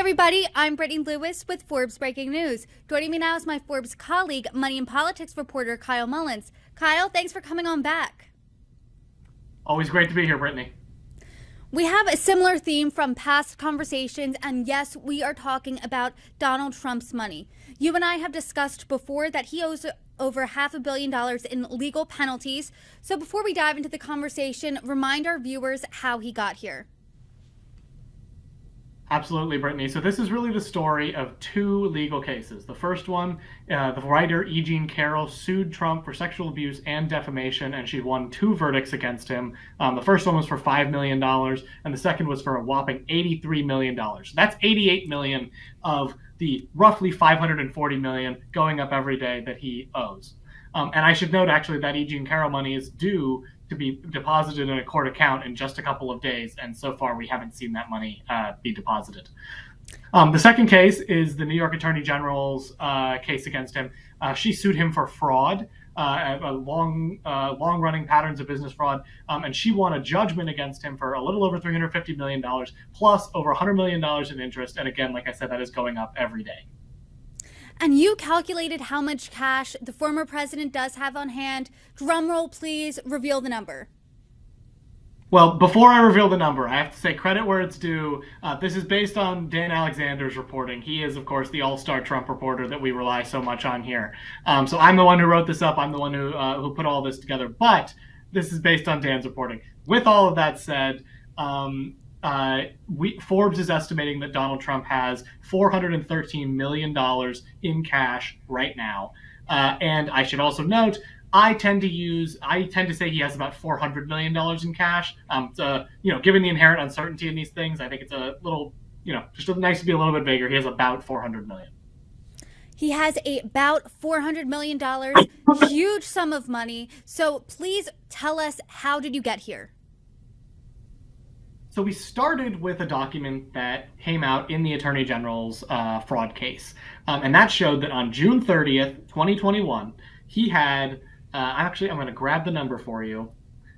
everybody, I'm Brittany Lewis with Forbes Breaking News. Joining me now is my Forbes colleague, Money and Politics reporter Kyle Mullins. Kyle, thanks for coming on back. Always great to be here, Brittany. We have a similar theme from past conversations, and yes, we are talking about Donald Trump's money. You and I have discussed before that he owes over $500 million in legal penalties. So before we dive into the conversation, remind our viewers how he got here. Absolutely, Brittany. So this is really the story of two legal cases. The first one, the writer E. Jean Carroll sued Trump for sexual abuse and defamation, and she won two verdicts against him. The first one was for $5 million, and the second was for a whopping $83 million. That's $88 million of the roughly $540 million going up every day that he owes. And I should note, actually, that E. Jean Carroll money is due to be deposited in a court account in just a couple of days, and so far we haven't seen that money be deposited. The second case is the New York Attorney General's case against him. She sued him for fraud, long-running patterns of business fraud, and she won a judgment against him for a little over $350 million, plus over $100 million in interest, and again, like I said, that is going up every day. And you calculated how much cash the former president does have on hand. Drum roll, please, reveal the number. Well, before I reveal the number, I have to say credit where it's due. This is based on Dan Alexander's reporting. He is, of course, the all-star Trump reporter that we rely so much on here. So I'm the one who wrote this up. I'm the one who put all this together. But this is based on Dan's reporting. With all of that said, Forbes is estimating that Donald Trump has $413 million in cash right now. And I should also note, I tend to say he has about $400 million in cash. Given the inherent uncertainty in these things, I think it's a little, just nice to be a little bit bigger. He has about $400 million. He has about $400 million, huge sum of money. So please tell us, how did you get here? So we started with a document that came out in the Attorney General's fraud case. And that showed that on June 30th, 2021, he had, I'm going to grab the number for you.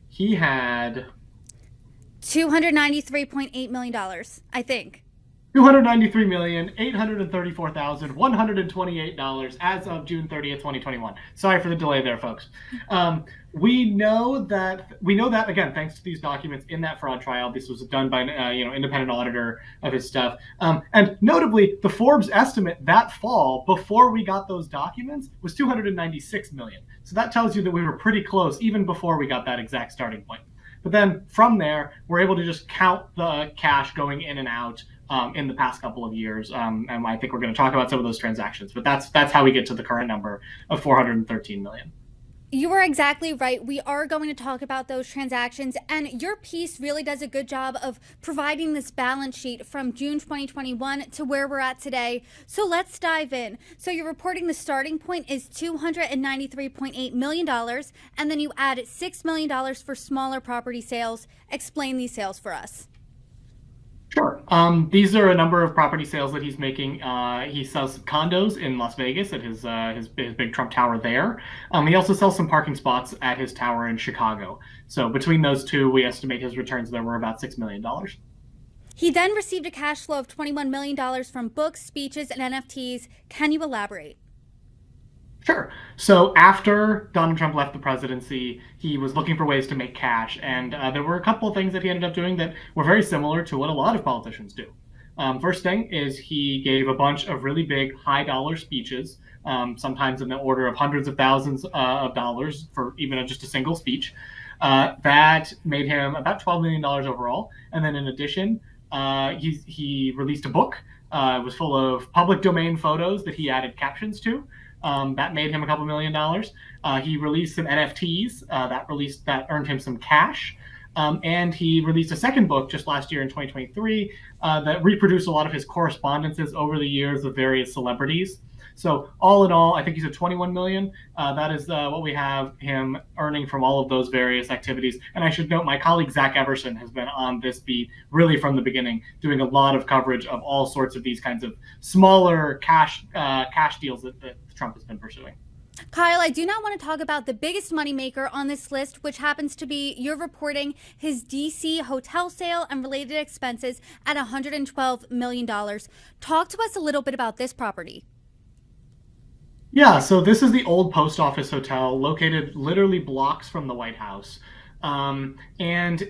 He had $293.8 million, I think. $293,834,128 as of June 30th, 2021. Sorry for the delay there, folks. We know that again, thanks to these documents in that fraud trial. This was done by an independent auditor of his stuff. And notably, the Forbes estimate that fall, before we got those documents, was $296 million. So that tells you that we were pretty close even before we got that exact starting point. But then from there, we're able to just count the cash going in and out in the past couple of years. And I think we're going to talk about some of those transactions. But that's how we get to the current number of $413 million. You are exactly right. We are going to talk about those transactions, and your piece really does a good job of providing this balance sheet from June 2021 to where we're at today. So let's dive in. So you're reporting the starting point is $293.8 million, and then you add $6 million for smaller property sales. Explain these sales for us. Sure. These are a number of property sales that he's making. He sells condos in Las Vegas at his big Trump tower there. He also sells some parking spots at his tower in Chicago. So between those two, we estimate his returns there were about $6 million. He then received a cash flow of $21 million from books, speeches, and NFTs. Can you elaborate? Sure. So after Donald Trump left the presidency, he was looking for ways to make cash. And there were a couple of things that he ended up doing that were very similar to what a lot of politicians do. First thing is he gave a bunch of really big, high-dollar speeches, sometimes in the order of hundreds of thousands of dollars for even just a single speech. That made him about $12 million overall. And then in addition, he released a book. It was full of public domain photos that he added captions to. That made him a couple $1 million. He released some NFTs that earned him some cash. And he released a second book just last year in 2023 that reproduced a lot of his correspondences over the years with various celebrities. So all in all, I think he's at 21 million. That is what we have him earning from all of those various activities. And I should note, my colleague Zach Everson has been on this beat really from the beginning, doing a lot of coverage of all sorts of these kinds of smaller cash deals that Trump has been pursuing. Kyle, I do not want to talk about the biggest moneymaker on this list, which happens to be you're reporting his DC hotel sale and related expenses at $112 million. Talk to us a little bit about this property. Yeah, so this is the old post office hotel located literally blocks from the White House. And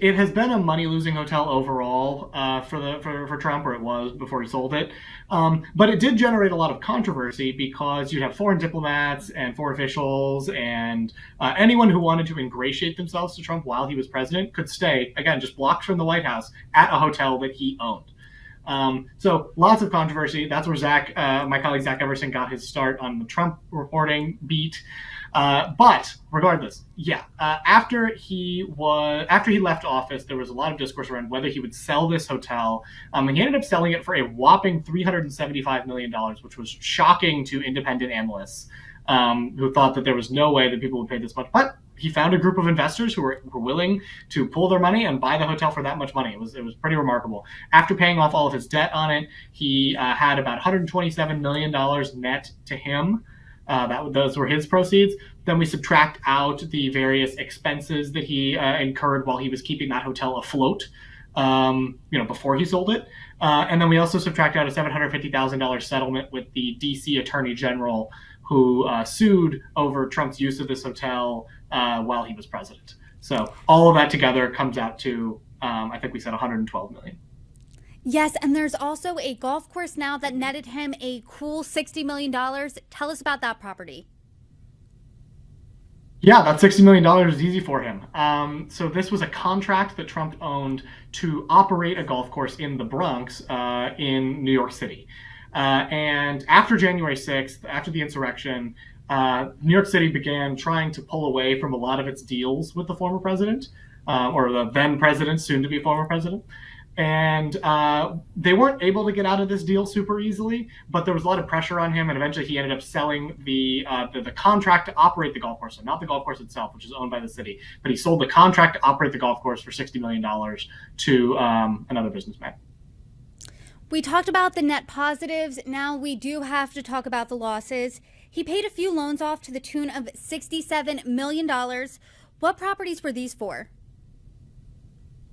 it has been a money-losing hotel overall for Trump, or it was before he sold it. But it did generate a lot of controversy because you have foreign diplomats and foreign officials and anyone who wanted to ingratiate themselves to Trump while he was president could stay, again, just blocks from the White House at a hotel that he owned. So lots of controversy. That's where my colleague Zach Everson, got his start on the Trump reporting beat. But regardless, yeah, after he left office, there was a lot of discourse around whether he would sell this hotel. And he ended up selling it for a whopping $375 million, which was shocking to independent analysts who thought that there was no way that people would pay this much. But he found a group of investors who were willing to pull their money and buy the hotel for that much money. It was pretty remarkable. After paying off all of his debt on it, he had about $127 million net to him. Those were his proceeds. Then we subtract out the various expenses that he incurred while he was keeping that hotel afloat, before he sold it. And then we also subtract out a $750,000 settlement with the DC Attorney General, who sued over Trump's use of this hotel while he was president. So all of that together comes out to, I think we said $112 million. Yes, and there's also a golf course now that netted him a cool $60 million. Tell us about that property. Yeah, that $60 million is easy for him. So this was a contract that Trump owned to operate a golf course in the Bronx in New York City. And after January 6th, after the insurrection, New York City began trying to pull away from a lot of its deals with the former president, or the then president, soon to be former president. And they weren't able to get out of this deal super easily, but there was a lot of pressure on him, and eventually he ended up selling the contract to operate the golf course, so not the golf course itself, which is owned by the city, but he sold the contract to operate the golf course for $60 million to another businessman. We talked about the net positives. Now we do have to talk about the losses. He paid a few loans off to the tune of $67 million. What properties were these for?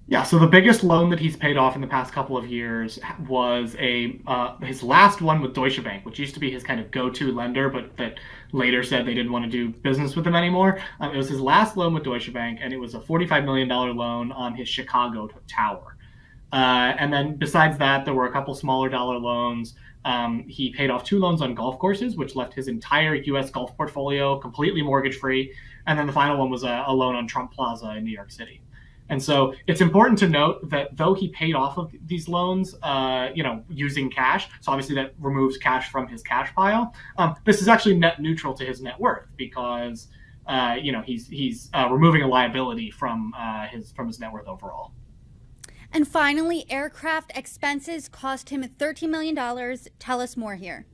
Yeah, so the biggest loan that he's paid off in the past couple of years was his last one with Deutsche Bank, which used to be his kind of go-to lender, but that later said they didn't want to do business with him anymore. It was his last loan with Deutsche Bank, and it was a $45 million loan on his Chicago tower. And then besides that, there were a couple smaller dollar loans. He paid off 2 loans on golf courses, which left his entire U.S. golf portfolio completely mortgage-free. And then the final one was a loan on Trump Plaza in New York City. And so it's important to note that though he paid off of these loans, using cash, so obviously that removes cash from his cash pile. This is actually net neutral to his net worth because, he's removing a liability from his net worth overall. And finally, aircraft expenses cost him $13 million. Tell us more here.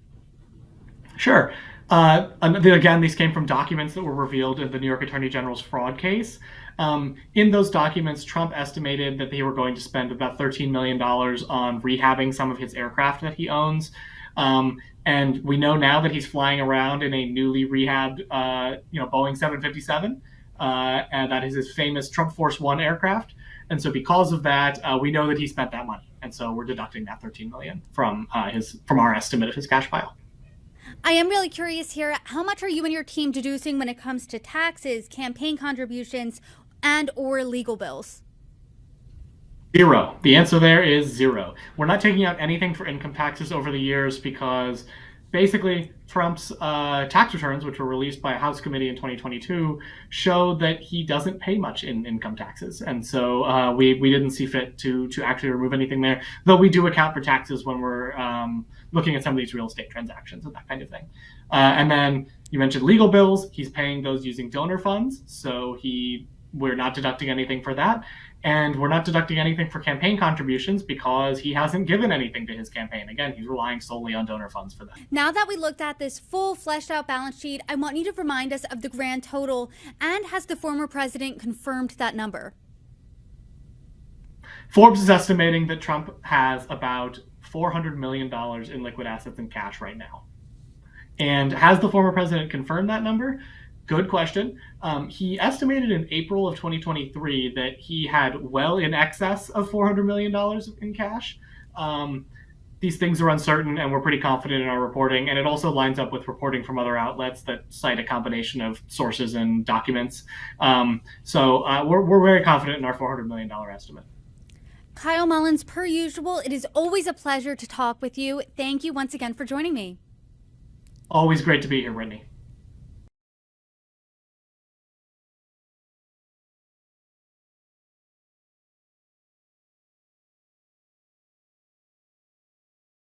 Sure. Again, these came from documents that were revealed in the New York Attorney General's fraud case. In those documents, Trump estimated that they were going to spend about $13 million on rehabbing some of his aircraft that he owns. And we know now that he's flying around in a newly rehabbed, Boeing 757, and that is his famous Trump Force One aircraft. And so because of that, we know that he spent that money. And so we're deducting that $13 million from our estimate of his cash pile. I am really curious here. How much are you and your team deducing when it comes to taxes, campaign contributions, and or legal bills? 0. The answer there is 0. We're not taking out anything for income taxes over the years because basically Trump's tax returns, which were released by a House committee in 2022, showed that he doesn't pay much in income taxes. And so we didn't see fit to actually remove anything there, though we do account for taxes when we're looking at some of these real estate transactions and that kind of thing. And then you mentioned legal bills. He's paying those using donor funds. So we're not deducting anything for that. And we're not deducting anything for campaign contributions because he hasn't given anything to his campaign. Again, he's relying solely on donor funds for that. Now that we looked at this full fleshed out balance sheet, I want you to remind us of the grand total, and has the former president confirmed that number? Forbes is estimating that Trump has about $400 million in liquid assets and cash right now. And has the former president confirmed that number? Good question. He estimated in April of 2023 that he had well in excess of $400 million in cash. These things are uncertain, and we're pretty confident in our reporting. And it also lines up with reporting from other outlets that cite a combination of sources and documents. We're very confident in our $400 million estimate. Kyle Mullins, per usual, it is always a pleasure to talk with you. Thank you once again for joining me. Always great to be here, Brittany.